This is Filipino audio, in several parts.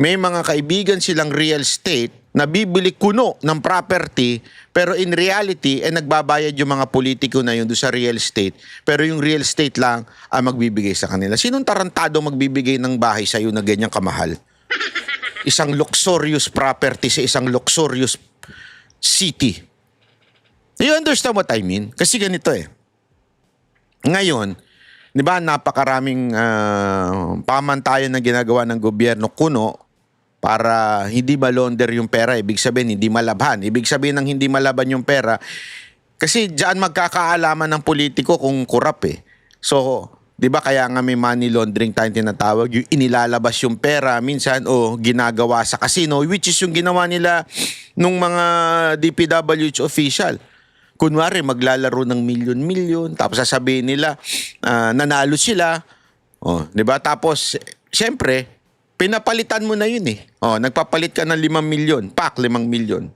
May mga kaibigan silang real estate na bibili kuno ng property, pero in reality, nagbabayad yung mga politiko na yun doon sa real estate, pero yung real estate lang ang magbibigay sa kanila. Sinong tarantado magbibigay ng bahay sa iyo na ganyang kamahal? Isang luxurious property sa isang luxurious city. You understand what I mean? Kasi ganito eh. Ngayon, di ba, napakaraming pamantayan na ginagawa ng gobyerno kuno para hindi malonder yung pera. Ibig sabihin, hindi malabhan. Ibig sabihin ng hindi malaban yung pera, kasi diyan magkakaalaman ng politiko kung kurap eh. So, di ba kaya nga may money laundering tayong tinatawag, yung inilalabas yung pera minsan o ginagawa sa casino, which is yung ginawa nila nung mga DPWH official. Kunwari, maglalaro ng milyon-milyon, tapos sasabihin nila, nanalo sila. Oh, di ba? Tapos, siyempre, pinapalitan mo na yun eh. Oh, nagpapalit ka ng 5 milyon, 5 milyon.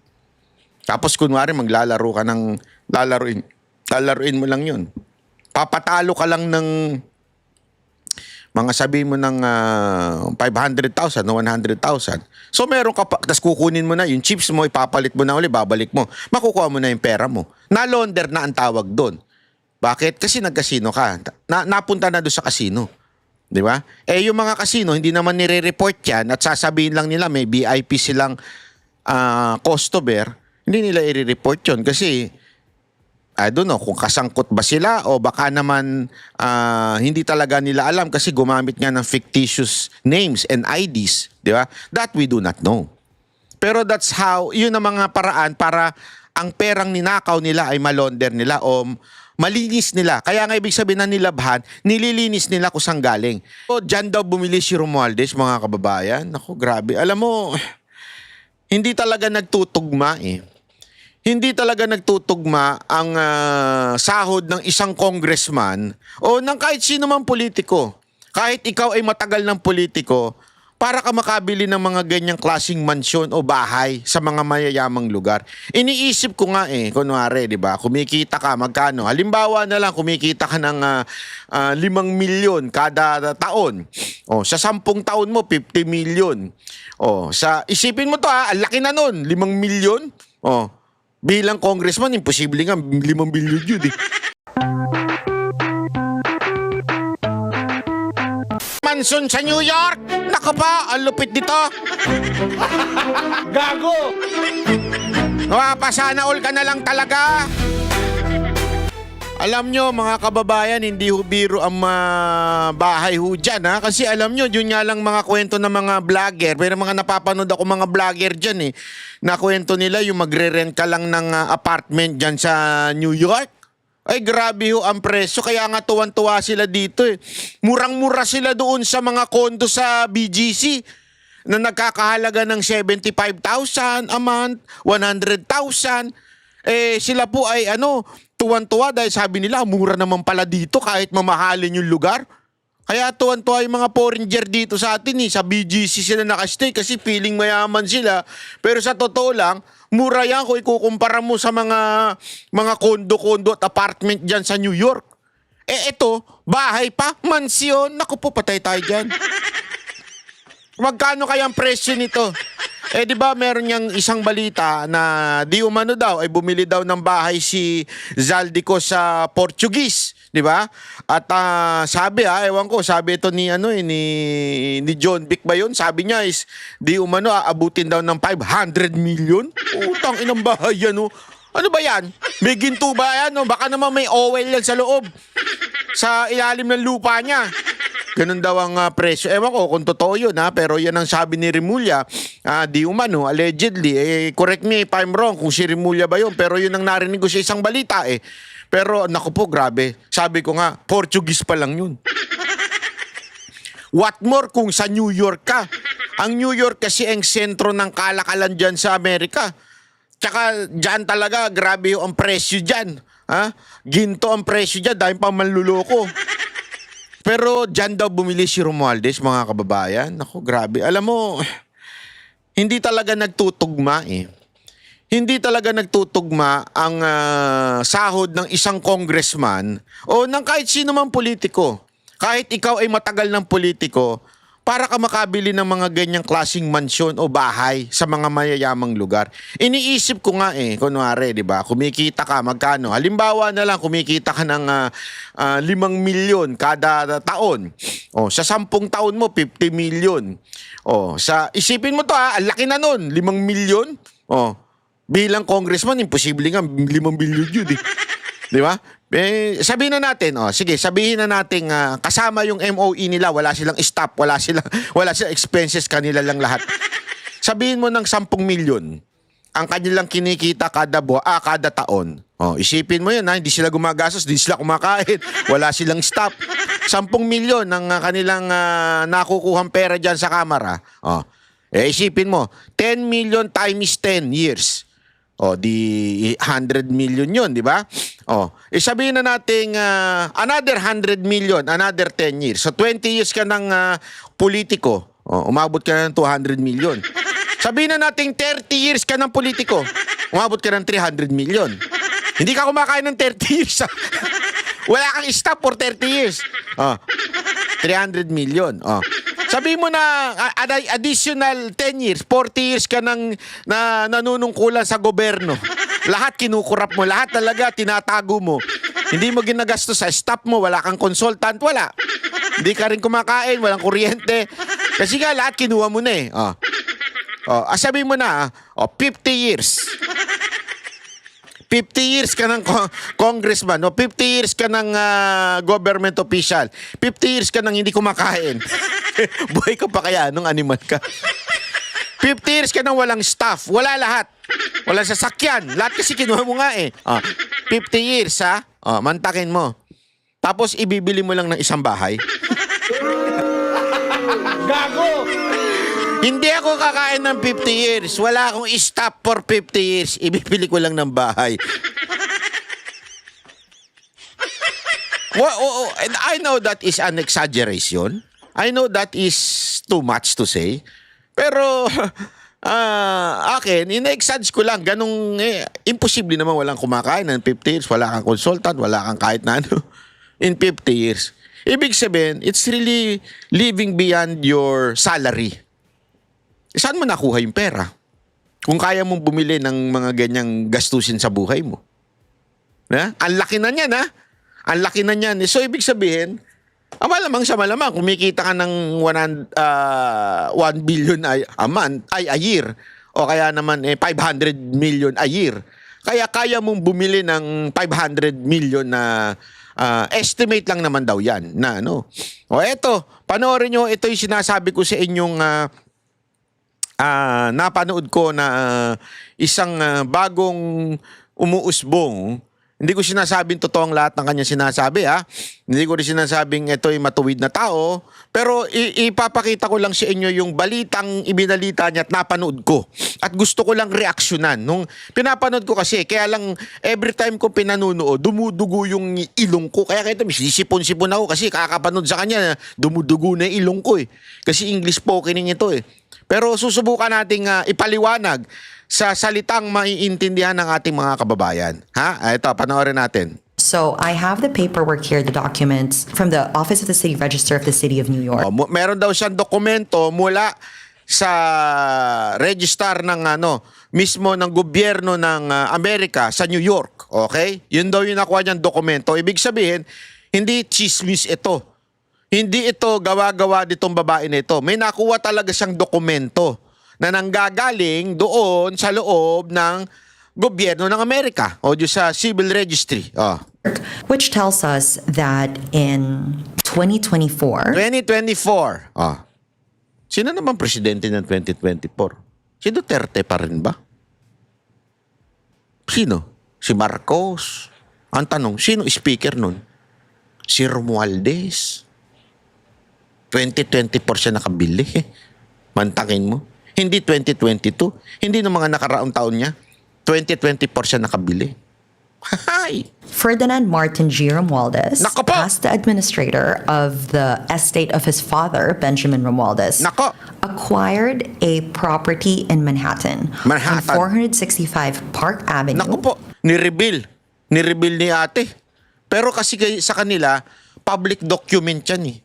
Tapos, kunwari, maglalaro ka ng, lalaruin mo lang yun. Papatalo ka lang ng, mga sabihin mo ng 500,000 o 100,000. So meron ka pa, tapos kukunin mo na yung chips mo, ipapalit mo na uli, babalik mo. Makukuha mo na yung pera mo. Na-launder na ang tawag doon. Bakit? Kasi nag-casino ka. Napunta na doon sa casino. Di ba? Eh yung mga casino, hindi naman nire-report yan at sasabihin lang nila may VIP silang customer, hindi nila i-report yun kasi I don't know kung kasangkot ba sila o baka naman hindi talaga nila alam kasi gumamit nga ng fictitious names and IDs, di ba? That we do not know. Pero that's how, yun ang mga paraan para ang perang ninakaw nila ay malonder nila o malinis nila. Kaya nga ibig sabihin na nilabhan, nililinis nila kung saan galing. So, dyan daw bumili si Romualdez, mga kababayan. Naku, grabe. Alam mo, hindi talaga nagtutugma eh. Hindi talaga nagtutugma ang sahod ng isang congressman o ng kahit sino mang politiko. Kahit ikaw ay matagal ng politiko, para ka makabili ng mga ganyang klaseng mansyon o bahay sa mga mayayamang lugar. Iniisip ko nga eh, kunwari, di ba, kumikita ka, magkano? Halimbawa na lang, kumikita ka ng 5 milyon kada taon. O, sa 10 taon mo, 50 milyon. O, isipin mo to ang laki na nun, 5 milyon. O, bilang congressman, imposible nga, 5 milyon yun eh. Manson sa New York! Naka pa, ang lupit dito. Gago! Sana all ka na lang talaga. Alam nyo mga kababayan, hindi ho biro ang bahay ho dyan ha. Kasi alam nyo, yun nga lang mga kwento ng mga vlogger. Pero mga napapanood ako mga vlogger dyan eh. Na kwento nila yung magre-rent ka lang ng apartment dyan sa New York. Ay grabe ho ang presyo, kaya nga tuwan-tuwa sila dito eh. Murang-mura sila doon sa mga kondo sa BGC na nagkakahalaga ng 75,000 a month, 100,000. Eh sila po ay tuwan-tuwa dahil sabi nila mura naman pala dito kahit mamahalin yung lugar. Kaya tuwan-tuwa yung mga foreigner dito sa atin eh. Sa BGC sila nakastay kasi feeling mayaman sila. Pero sa totoo lang, mura yan kung ikukumpara mo sa mga kondo-kondo at apartment dyan sa New York. Eh ito, bahay pa, mansyon. Naku po, patay tayo dyan. Magkano kaya ang presyo nito? Eh di ba meron niyang isang balita na di umano daw ay bumili daw ng bahay si Zaldico sa Portuguese, di ba? At sabi ewan ko, sabi ito ni ni John Vic ba yun? Sabi niya is di umano aabutin daw ng 500 million. Utang inang bahay yan oh. Ano ba yan? May ginto ba yan? Oh? Baka naman may oil yan sa loob. Sa ilalim ng lupa niya. Ganun daw ang presyo. Ewan ko kung totoo yun pero yan ang sabi ni Rimulya. Di umano, allegedly. Correct me if I'm wrong kung si Rimulya ba yun. Pero yun ang narinig ko sa isang balita eh. Pero naku po, grabe. Sabi ko nga, Portuguese pa lang yun. What more kung sa New York ka? Ang New York kasi ang sentro ng kalakalan dyan sa Amerika. Tsaka dyan talaga, grabe yung presyo dyan. Ginto ang presyo dyan dahil pa manluloko. Pero dyan daw bumili si Romualdez, mga kababayan. Naku, grabe. Alam mo, hindi talaga nagtutugma eh. Hindi talaga nagtutugma ang sahod ng isang congressman o ng kahit sino mang politiko. Kahit ikaw ay matagal ng politiko, para ka makabili ng mga ganyang klaseng mansyon o bahay sa mga mayayamang lugar. Iniisip ko nga kunwari, di ba, kumikita ka, magkano? Halimbawa na lang, kumikita ka ng 5 milyon kada taon. O, sa 10 taon mo, 50 milyon. O, isipin mo to ang laki na nun, 5 milyon. O, bilang congressman, imposible nga, 5 milyon yun Di ba? Sabihin na natin, sabihin na natin kasama yung MOE nila, wala silang staff, wala silang expenses, kanila lang lahat. Sabihin mo ng 10 milyon ang kanilang kinikita kada taon. Isipin mo yun, hindi sila gumagastos, hindi sila kumakain, wala silang staff. 10 milyon ang kanilang nakukuhang pera dyan sa kamera. Isipin mo, 10 million times 10 years. Di 100 million yun, di ba? Sabihin na natin another 100 million, another 10 years. So 20 years ka ng politiko, umabot ka na ng 200 million. Sabihin na natin 30 years ka ng politiko, umabot ka ng 300 million. Hindi ka kumakain ng 30 years. Wala kang staff for 30 years. 300 million. Sabi mo na additional 10 years, 40 years ka nanunungkulan sa gobyerno. Lahat kinukurap mo, lahat talaga tinatago mo. Hindi mo ginagastos sa staff mo, wala kang consultant, wala. Hindi ka rin kumakain, walang kuryente. Kasi nga lahat kinuha mo na sabi mo na, 50 years. 50 years ka ng congressman, 50 years ka ng government official, 50 years ka ng hindi kumakain. Buhay ka pa kaya nung animal ka? 50 years ka nang walang staff, wala lahat. Walang sasakyan, lahat kasi kinuha mo nga 50 years mantakin mo. Tapos ibibili mo lang ng isang bahay. Gago! Hindi ako kakain ng 50 years. Wala akong staff for 50 years. Ibibili ko lang ng bahay. And I know that is an exaggeration. I know that is too much to say. Pero akin, ina-exage ko lang. Ganong, imposible naman walang kumakain ng 50 years. Wala kang consultant, wala kang kahit na ano. In 50 years. Ibig sabihin, it's really living beyond your salary. Saan mo nakuha yung pera? Kung kaya mong bumili ng mga ganyang gastusin sa buhay mo. Ang laki na niyan, Ang laki na niyan. So, ibig sabihin, malamang sa malamang, kumikita ka ng 1 billion a year. O kaya naman, 500 million a year. Kaya kaya mong bumili ng 500 million na estimate lang naman daw yan. O eto, panoorin nyo, ito yung sinasabi ko sa inyong napanood ko na isang bagong umuusbong. Hindi ko sinasabing totoong lahat ng kanya sinasabi Hindi ko rin sinasabing ito ay matuwid na tao. Pero ipapakita ko lang sa inyo yung balitang ibinalita niya at napanood ko. At gusto ko lang reaksyonan. Nung pinapanood ko kasi, kaya lang every time ko pinanunood, dumudugo yung ilong ko. Kaya ito, sisipon-sipon ako kasi kakapanood sa kanya, dumudugo na yung ilong ko Kasi English spokening ito Pero susubukan nating ipaliwanag sa salitang maiintindihan ng ating mga kababayan. Ito, panoorin natin. So I have the paperwork here, the documents from the Office of the City Register of the City of New York. Meron daw siyang dokumento mula sa register ng mismo ng gobyerno ng Amerika sa New York. Okay? Yun daw yung nakuha niyang dokumento. Ibig sabihin, hindi chismis ito. Hindi ito gawa-gawa ditong babae nito. May nakuha talaga siyang dokumento na nanggagaling doon sa loob ng gobyerno ng Amerika o sa civil registry. Which tells us that in 2024... 2024. Sino naman presidente ng 2024? Si Duterte pa rin ba? Sino? Si Marcos? Ang tanong, sino speaker nun? Si Romualdez. 2024 siya nakabili. Mantakin mo. Hindi 2022. Hindi ng mga nakaraang taon niya. 2024 siya nakabili. Hi! Ferdinand Martin G. Romualdez asked the administrator of the estate of his father, Benjamin Romualdez, acquired a property in Manhattan. On 465 Park Avenue. Naku po, ni-reveal ni ate. Pero kasi sa kanila, public document yan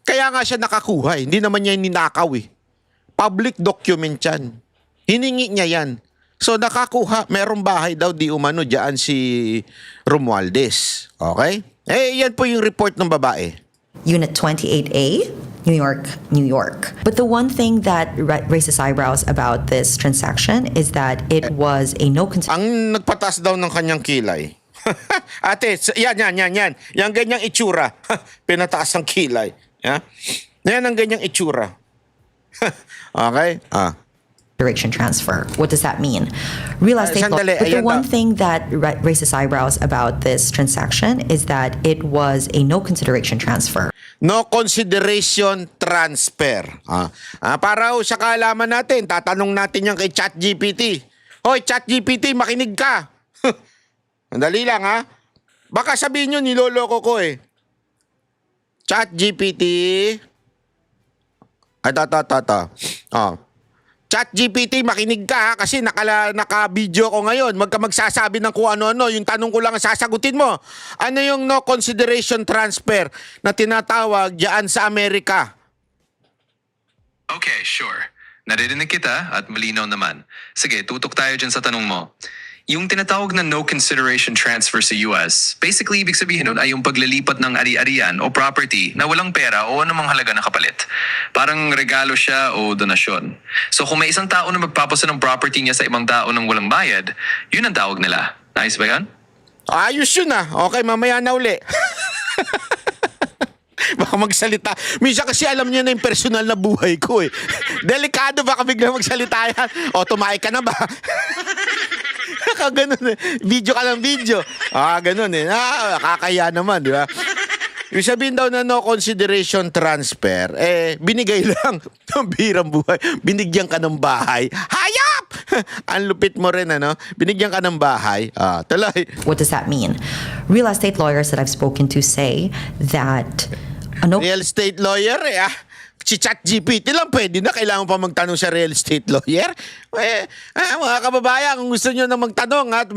Kaya nga siya nakakuha. Hindi naman niya ninakaw eh. Public document yan. Hiningi niya yan. So nakakuha, merong bahay daw di umano diyan si Romualdez. Okay? Yan po yung report ng babae. Unit 28A, New York, New York. But the one thing that raises eyebrows about this transaction is that it was a no consideration. Ang nagpatas daw ng kanyang kilay. Ate, yan. Yang ganyang itsura. Pinataas ang kilay. Yan ang ganyang itsura. Okay? Transfer. What does that mean? Real estate law. But the one thing that raises eyebrows about this transaction is that it was a no consideration transfer. No consideration transfer. Para sa kaalaman natin, tatanong natin yan kay ChatGPT. Hoy, ChatGPT, makinig ka. Andali lang ha. Baka sabihin nyo, niloloko ko eh. ChatGPT. ChatGPT, makinig ka ha, kasi naka-video ko ngayon. Magsasabi ng kung ano-ano. Yung tanong ko lang ang sasagutin mo. Ano yung no consideration transfer na tinatawag diyan sa Amerika? Okay, sure. Naririnig kita at malinaw naman. Sige, tutok tayo dyan sa tanong mo. Yung tinatawag na no consideration transfer sa US, basically ibig sabihin nun ay yung paglilipat ng ari-arian o property na walang pera o anumang halaga na kapalit. Parang regalo siya o donasyon. So kung may isang tao na magpapasa ng property niya sa ibang tao ng walang bayad, yun ang tawag nila. Nice ba yan? Ayos yun ah. Okay, mamaya na uli. Baka magsalita. Minsan kasi alam niya na yung personal na buhay ko eh. Delikado baka biglang magsalita yan. O, tumae ka na ba? Ganun eh. Video ka ng video. Ganun eh. Kakaya naman, di ba? Yung sabihin daw na no consideration transfer, binigay lang ng birang buhay. Binigyan ka ng bahay. Hayop! Ang lupit mo rin, ano? Binigyan ka ng bahay. Talay. What does that mean? Real estate lawyers that I've spoken to say that real estate lawyer, si ChatGPT lang pwede na. Kailangan pa magtanong sa real estate lawyer. Mga kababayan, kung gusto nyo na magtanong at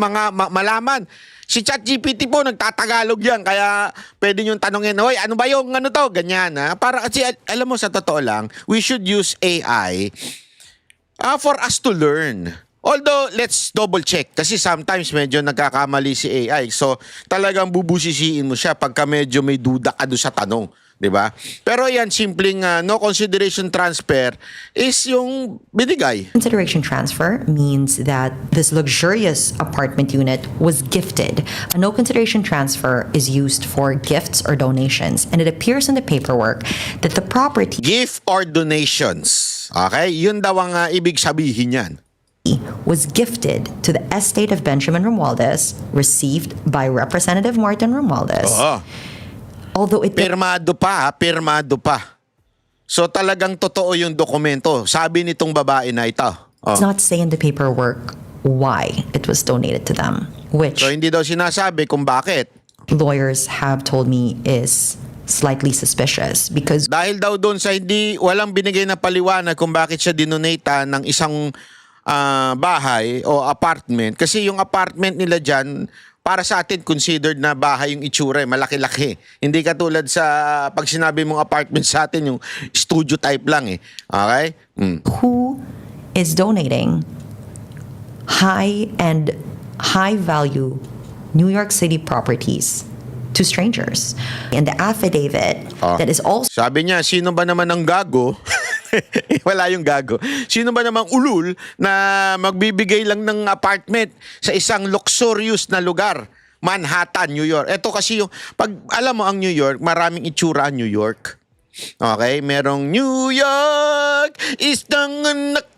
malaman, si ChatGPT po nagtatagalog yan. Kaya pwede nyo tanongin, hoy, ano ba yung ano to? Ganyan. Para kasi alam mo, sa totoo lang, we should use AI for us to learn. Although, let's double check. Kasi sometimes medyo nagkakamali si AI. So, talagang bubusisiin mo siya pagka medyo may duda ka doon sa tanong. Diba? Pero yan, simpleng no consideration transfer is yung binigay. Consideration transfer means that this luxurious apartment unit was gifted. A no consideration transfer is used for gifts or donations, and it appears in the paperwork that the property gift or donations. Okay? Yun daw ang ibig sabihin yan. Was gifted to the estate of Benjamin Romualdez, received by Representative Martin Romualdez. Although it pirmado pa. So talagang totoo yung dokumento. Sabi nitong babae na ito. does not say in the paperwork why it was donated to them, which So hindi daw sinasabi kung bakit. lawyers have told me is slightly suspicious because Dahil daw doon sa walang binigay na paliwanag kung bakit siya dinonata ng isang bahay o apartment. Kasi yung apartment nila dyan, para sa atin, considered na bahay yung itsura, malaki-laki. Hindi katulad sa pag sinabi mong apartment sa atin, yung studio type lang eh. Okay? who is donating high-end, high-value New York City properties to strangers. And the affidavit that is also Sabi niya, sino ba naman ang gago? Wala yung gago. Sino ba namang ulul na magbibigay lang ng apartment sa isang luxurious na lugar? Manhattan, New York. Ito kasi yung, pag alam mo ang New York, maraming itsura ang New York. Okay? Merong New York is nanganakan.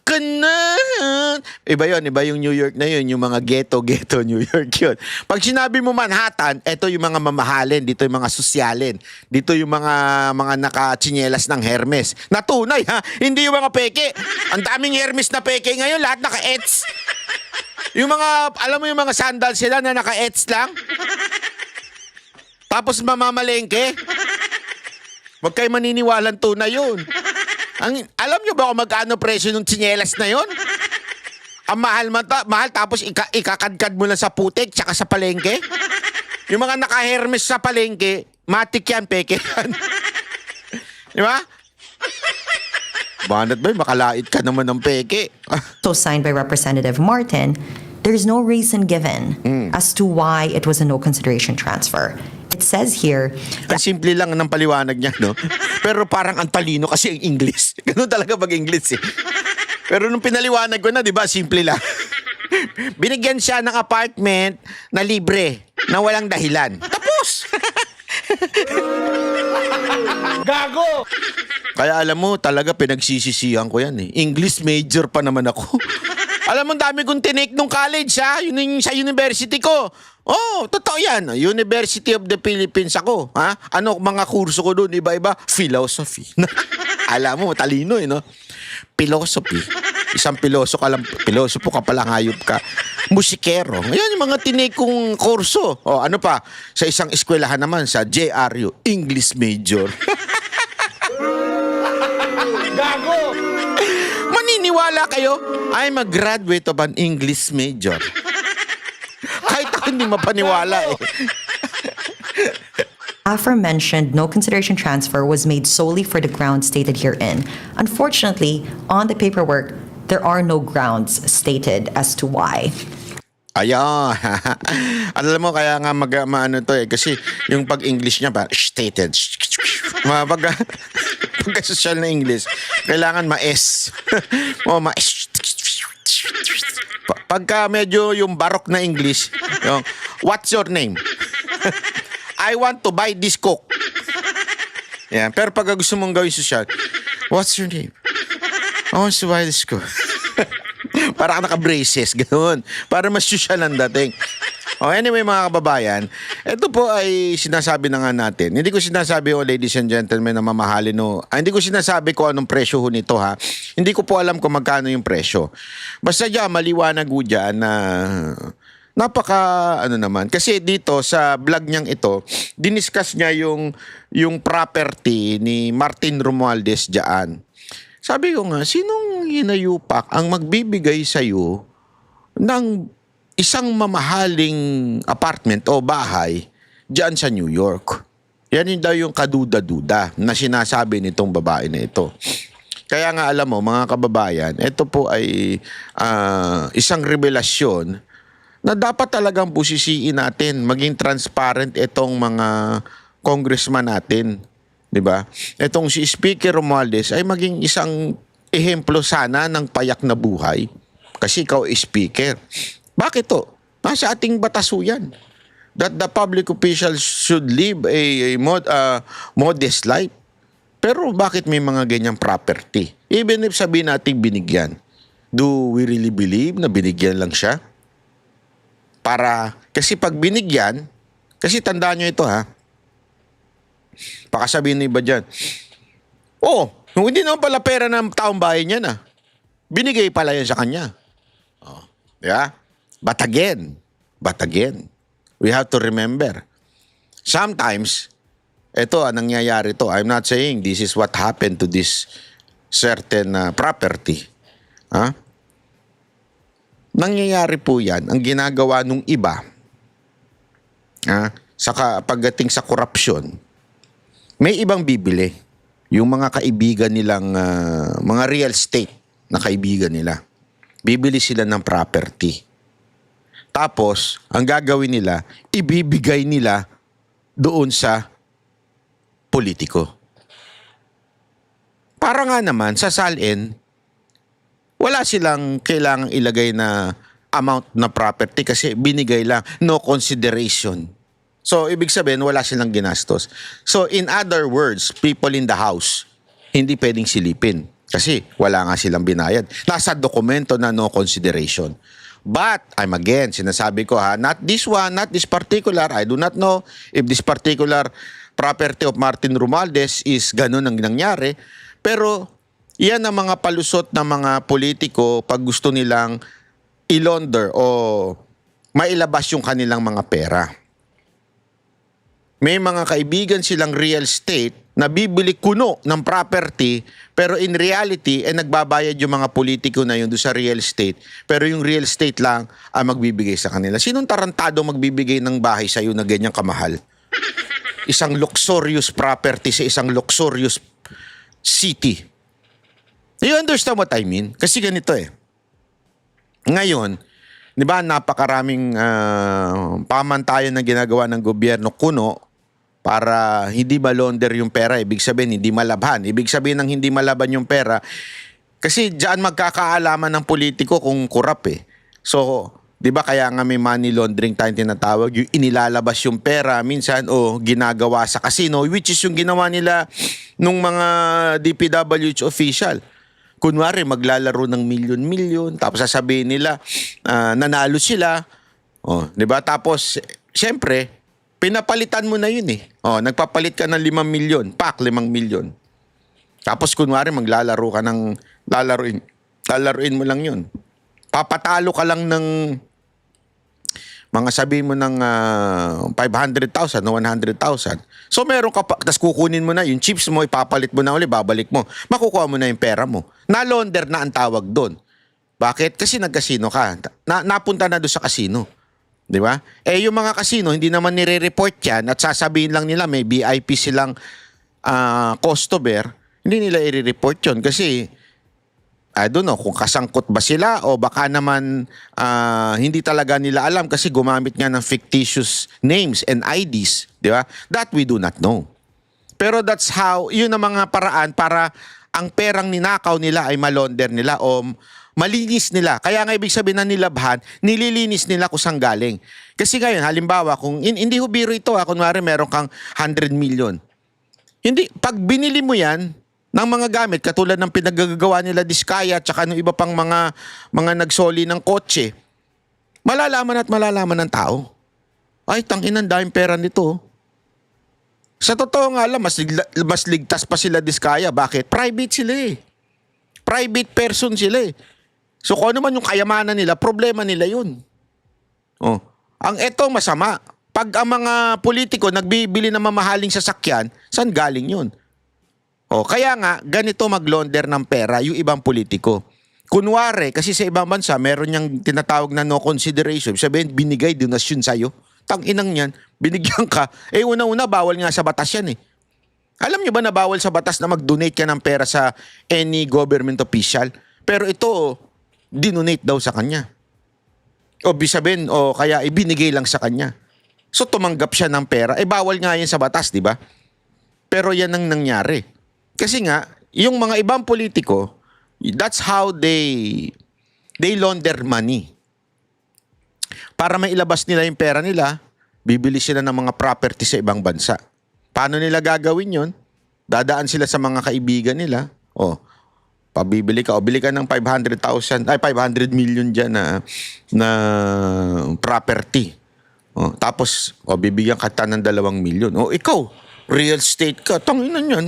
Iba yung New York na yun, yung mga ghetto New York yun. Pag sinabi mo Manhattan, ito yung mga mamahalin, dito yung mga sosyalin, dito yung mga naka-tsinelas ng Hermes. Natunay ha, hindi yung mga peke. Ang daming Hermes na peke ngayon, lahat naka-ets. Yung mga, alam mo yung mga sandals sila na naka-ets lang? Tapos mamamalengke? Huwag kayo maniniwalang tunay yun. Alam nyo ba kung magkano presyo ng tsinelas na yun? Ang mahal tapos ikakadkad mo lang sa putik tsaka sa palengke? Yung mga naka-Hermes sa palengke, matik yan, peke yan. Di ba? Banat ba, makalait ka naman ng peke. So signed by Representative Martin, there's no reason given as to why it was a no consideration transfer. It says here Ang simple lang ng paliwanag niya, no? Pero parang ang talino kasi ang English. Ganun talaga pag English eh. Pero nung pinaliwanag ko na, di ba, simple lang. Binigyan siya ng apartment na libre, na walang dahilan. Tapos! Gago! Kaya alam mo, talaga pinagsisisihan ko yan eh. English major pa naman ako. Alam mo, dami kong tinake nung college ha. Yun yung sa university ko. Oh, totoo yan. University of the Philippines ako. Ha? Ano, mga kurso ko doon, iba-iba. Philosophy. Alam mo, talino eh, no? Philosophy. Isang pilosopo ka pala, hayop ka. Musikero. Ayan yung mga tinake kong kurso. O, ano pa? Sa isang eskwelahan naman, sa JRU, English major. Gago! Maniniwala kayo, I'm a graduate of an English major. Kahit ako hindi mapaniwala eh. aforementioned no consideration transfer was made solely for the grounds stated herein. Unfortunately, on the paperwork, there are no grounds stated as to why. Ayan. Alam mo, kaya nga maano to eh. Kasi yung pag-English niya pa, stated. Pagka-social na English, kailangan ma-S. Ma-S. Pagka medyo yung barok na English, yung, what's your name? I want to buy this Coke. Yan. Pero pag gusto mong gawin social, what's your name? I want to buy this Coke. Para ka naka-braces, ganoon. Para mas social ang dating. Anyway, mga kababayan, ito po ay sinasabi na nga natin. Hindi ko sinasabi, ladies and gentlemen, na mamahalin, no. Hindi ko sinasabi ko anong presyo ho nito, ha. Hindi ko po alam kung magkano yung presyo. Basta dyan, maliwanag ho dyan na naman. Kasi dito, sa vlog niyang ito, diniscuss niya yung property ni Martin Romualdez dyan. Sabi ko nga, sinong hinayupak ang magbibigay sa'yo ng isang mamahaling apartment o bahay dyan sa New York? Yan yung daw yung kaduda-duda na sinasabi nitong babae na ito. Kaya nga alam mo, mga kababayan, ito po ay isang revelasyon na dapat talagang pusisiin natin, maging transparent itong mga congressman natin. Diba? Itong si Speaker Romualdez ay maging isang ehemplo sana ng payak na buhay. Kasi ikaw is speaker. Bakit to? Nasa ating bataso yan. That the public officials should live a modest life. Pero bakit may mga ganyang property? Even if sabihin natin binigyan. Do we really believe na binigyan lang siya? Kasi pag binigyan, kasi tandaan nyo ito ha, baka sabihin na iba dyan, hindi naman pala pera ng taong bayan niya na. Binigay pala yan sa kanya. Yeah? But again, we have to remember, sometimes, ito, nangyayari to. I'm not saying this is what happened to this certain property. Nangyayari po yan, ang ginagawa nung iba, pagdating sa korupsyon, may ibang bibili. Yung mga kaibigan nilang, mga real estate na kaibigan nila. Bibili sila ng property. Tapos, ang gagawin nila, ibibigay nila doon sa politiko. Para nga naman, sa salin, wala silang kailangang ilagay na amount na property kasi binigay lang, no consideration. So, ibig sabihin, wala silang ginastos. So, in other words, people in the house, hindi pwedeng silipin. Kasi wala nga silang binayad. Nasa dokumento na no consideration. But, sinasabi ko not this one, not this particular. I do not know if this particular property of Martin Romualdez is ganun ang nangyari. Pero, yan ang mga palusot ng mga politiko pag gusto nilang ilaunder o mailabas yung kanilang mga pera. May mga kaibigan silang real estate na bibili kuno ng property pero in reality nagbabayad yung mga politiko na yun doon sa real estate pero yung real estate lang ang magbibigay sa kanila. Sinong tarantado magbibigay ng bahay sa iyo na ganyang kamahal? Isang luxurious property sa isang luxurious city. You understand what I mean? Kasi ganito eh. Ngayon, di ba napakaraming pamantayan na ginagawa ng gobyerno kuno para hindi malonder yung pera. Ibig sabihin, hindi malabhan. Ibig sabihin ng hindi malaban yung pera, kasi diyan magkakaalaman ng politiko kung kurap eh. So, di ba kaya nga may money laundering tayong tinatawag, yung inilalabas yung pera minsan o ginagawa sa casino, which is yung ginawa nila nung mga DPWH official. Kunwari, maglalaro ng milyon-milyon, tapos sasabihin nila, nanalo sila. Oh, di ba? Tapos, syempre, pinapalitan mo na yun eh. Oh, nagpapalit ka ng 5 milyon, 5 milyon. Tapos, kunwari, maglalaro ka ng, lalaruin mo lang yun. Papatalo ka lang ng, mga sabihin mo ng 500,000 o 100,000. So meron ka pa, tapos kukunin mo na, yung chips mo, ipapalit mo na uli, babalik mo. Makukuha mo na yung pera mo. Na-launder na ang tawag doon. Bakit? Kasi nag-casino ka. Napunta na doon sa casino. Di ba? Eh yung mga casino, hindi naman nire-report yan at sasabihin lang nila may VIP silang customer, hindi nila i-report yun kasi I don't know kung kasangkot ba sila o baka naman hindi talaga nila alam kasi gumamit nga ng fictitious names and IDs, di ba? That we do not know. Pero that's how, yun ang mga paraan para ang perang ninakaw nila ay malonder nila o malinis nila. Kaya nga ibig sabihin na nilabhan, nililinis nila kung saan galing. Kasi ngayon, halimbawa, kung hindi hubiro ito, kunwari meron kang 100 million. Hindi, pag binili mo yan, ng mga gamit katulad ng pinagagawa nila Diskaya at saka ng iba pang mga nagsoli ng kotse, malalaman at malalaman ng tao. Ay, tanginan, daming pera nito. Sa totoo nga lang, mas ligtas pa sila Diskaya. Bakit? Private sila eh. Private person sila eh. So kung ano man yung kayamanan nila, problema nila yun. Oh. Ang eto masama, pag ang mga politiko nagbibili ng mamahaling sasakyan, saan galing yun? O, kaya nga, ganito maglonder ng pera yung ibang politiko. Kunwari, kasi sa ibang bansa, meron niyang tinatawag na no consideration. Sabihin, binigay donasyon sa'yo. Tang-inang yan, binigyan ka. Eh, una-una, bawal nga sa batas yan eh. Alam niyo ba na bawal sa batas na mag-donate ka ng pera sa any government official? Pero ito, dinonate daw sa kanya. O sabihin, o kaya ibinigay lang sa kanya. So, tumanggap siya ng pera. Eh, bawal nga yan sa batas, di ba? Pero yan ang nangyari. Kasi nga, yung mga ibang politiko, that's how they launder money. Para mailabas nila yung pera nila, bibili sila ng mga property sa ibang bansa. Paano nila gagawin yun? Dadaan sila sa mga kaibigan nila. O, pabibili ka. O, bili ka ng 500 million dyan na property. O, tapos, bibigyan ka ng 2 milyon. O, ikaw, real estate ka. Tanginan yan.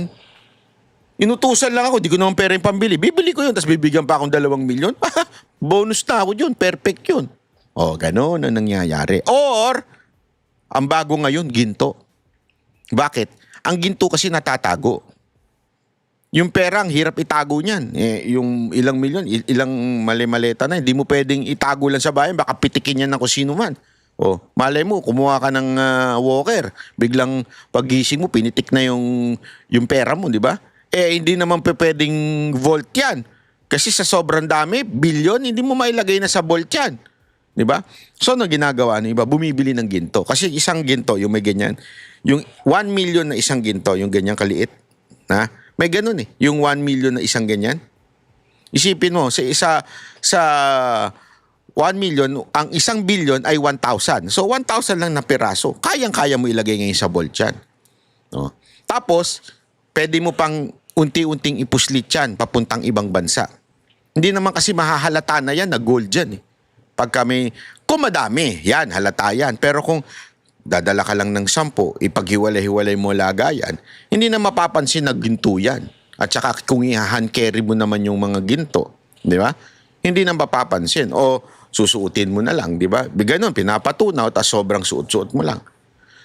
Inutusan lang ako, di ko naman pera yung pambili. Bibili ko yun, tapos bibigyan pa akong 2 milyon. Bonus na ako yun, perfect yun. O, gano'n ang nangyayari. Or, ang bago ngayon, ginto. Bakit? Ang ginto kasi natatago. Yung pera, ang hirap itago niyan. Yung ilang milyon, ilang mali-maleta na, hindi mo pwedeng itago lang sa bayan, baka pitikin yan ng kung sino man. O, malay mo, kumuha ka ng walker. Biglang pagising mo, pinitik na yung pera mo, di ba? Hindi naman pwedeng vault yan. Kasi sa sobrang dami, bilyon, hindi mo mailagay na sa vault yan. Diba? So, ano ginagawa ng iba? Bumibili ng ginto. Kasi isang ginto, yung may ganyan. Yung 1 million na isang ginto, yung ganyan kaliit. Ha? May ganun eh. Yung 1 million na isang ganyan. Isipin mo, sa 1 million, ang isang billion ay 1,000. So, 1,000 lang na piraso. Kayang-kaya mo ilagay ngayon sa vault yan. No? Tapos, pwede mo pang unti-unting ipuslit yan papuntang ibang bansa. Hindi naman kasi mahahalata na yan na gold yan eh. Pagka kung madami, yan, halata yan. Pero kung dadala ka lang ng 10, ipaghiwalay-hiwalay mo lagayan, hindi na mapapansin na ginto yan. At saka kung i-hand carry mo naman yung mga ginto, di ba? Hindi na mapapansin. O susuotin mo na lang, di ba? Ganun, pinapatunaw, tapos sobrang suot-suot mo lang.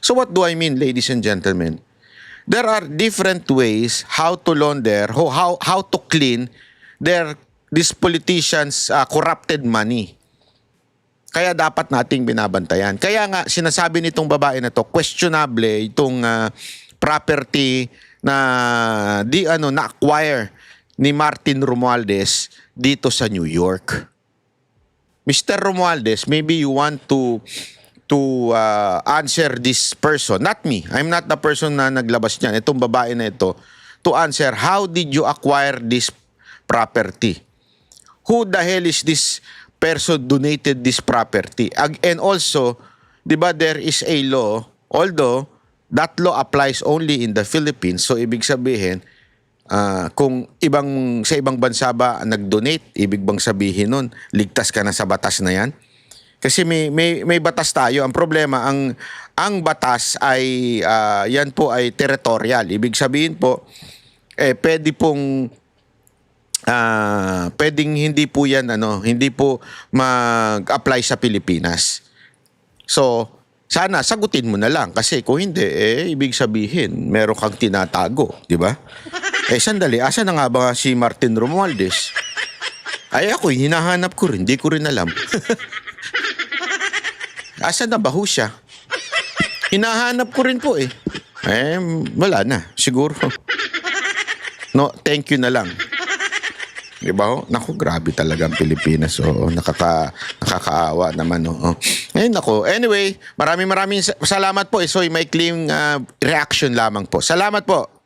So what do I mean, ladies and gentlemen? There are different ways how to launder, how to clean these politicians' corrupted money. Kaya dapat nating binabantayan. Kaya nga, sinasabi nitong babae na to, questionable itong property na-acquire ni Martin Romualdez dito sa New York. Mr. Romualdez, maybe you want to answer this person, not me. I'm not the person na naglabas niyan. Itong babae na ito, to answer, how did you acquire this property? Who the hell is this person donated this property? And also, di ba there is a law, although that law applies only in the Philippines, so ibig sabihin, kung sa ibang bansa ba nag-donate, ibig bang sabihin nun, ligtas ka na sa batas na yan? Kasi may batas tayo. Ang problema, ang batas ay, yan po ay territorial. Ibig sabihin po, pwedeng hindi po yan, hindi po mag-apply sa Pilipinas. So, sana sagutin mo na lang. Kasi kung hindi, ibig sabihin, meron kang tinatago. Di ba? Sandali, asa na nga ba si Martin Romualdez? Ay ako, hinahanap ko rin. Di ko rin alam. Asa na ba ho siya? Hinahanap ko rin po wala na. Siguro. No, thank you na lang. Di ba ho? Naku, grabe talaga ang Pilipinas. Oo, nakakaawa naman. Ngayon ako. Anyway, maraming salamat po. So, may maikling reaction lamang po. Salamat po.